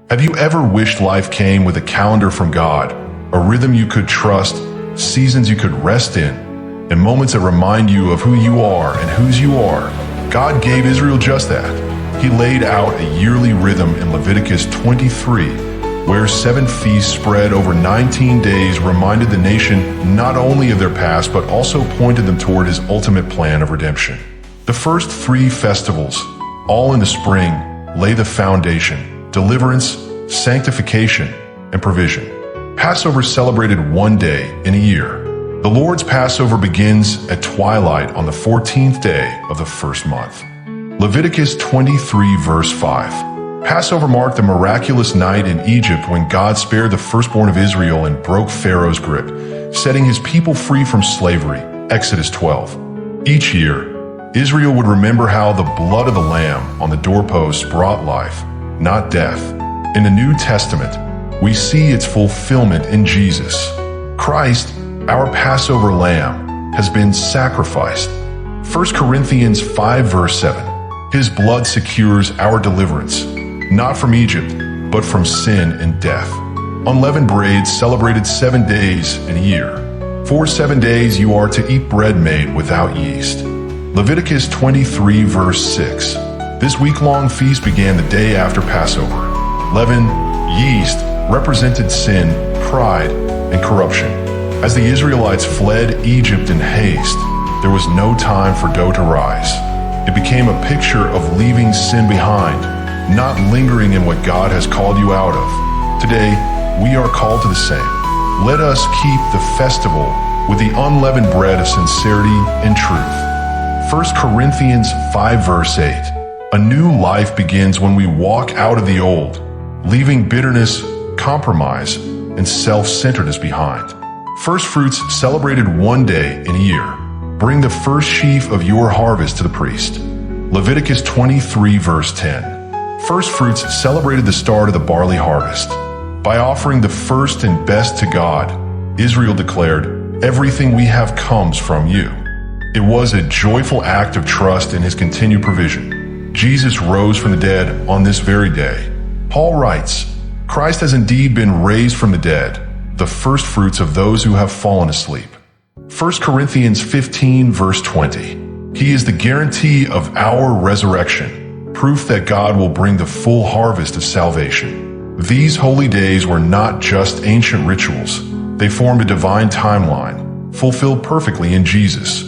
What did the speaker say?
Have you ever wished life came with a calendar from God, a rhythm you could trust, seasons you could rest in, and moments that remind you of who you are and whose you are? God gave Israel just that. He laid out a yearly rhythm in Leviticus 23, where 7 feasts spread over 19 days reminded the nation not only of their past, but also pointed them toward His ultimate plan of redemption. The first 3 festivals, all in the spring, lay the foundation: deliverance, sanctification, and provision. Passover celebrated one day in a year. The Lord's Passover begins at twilight on the 14th day of the first month. Leviticus 23 verse 5. Passover marked the miraculous night in Egypt when God spared the firstborn of Israel and broke Pharaoh's grip, setting his people free from slavery. Exodus 12. Each year, Israel would remember how the blood of the Lamb on the doorposts brought life, not death. In the New Testament, we see its fulfillment in Jesus. Christ, our Passover Lamb, has been sacrificed. 1 Corinthians 5 verse 7. His blood secures our deliverance, not from Egypt, but from sin and death. Unleavened bread celebrated 7 days in a year. For 7 days you are to eat bread made without yeast. Leviticus 23 verse 6. This week-long feast began the day after Passover. Leaven, yeast, represented sin, pride, and corruption. As the Israelites fled Egypt in haste, there was no time for dough to rise. It became a picture of leaving sin behind, not lingering in what God has called you out of. Today, we are called to the same. Let us keep the festival with the unleavened bread of sincerity and truth. 1 Corinthians 5 verse 8. A new life begins when we walk out of the old, leaving bitterness, compromise, and self-centeredness behind. First fruits celebrated one day in a year. Bring the first sheaf of your harvest to the priest. Leviticus 23 verse 10. First fruits celebrated the start of the barley harvest. By offering the first and best to God, Israel declared, "Everything we have comes from you." It was a joyful act of trust in His continued provision. Jesus rose from the dead on this very day. Paul writes, "Christ has indeed been raised from the dead, the first fruits of those who have fallen asleep." 1 Corinthians 15 verse 20. He is the guarantee of our resurrection, proof that God will bring the full harvest of salvation. These holy days were not just ancient rituals. They formed a divine timeline, fulfilled perfectly in Jesus.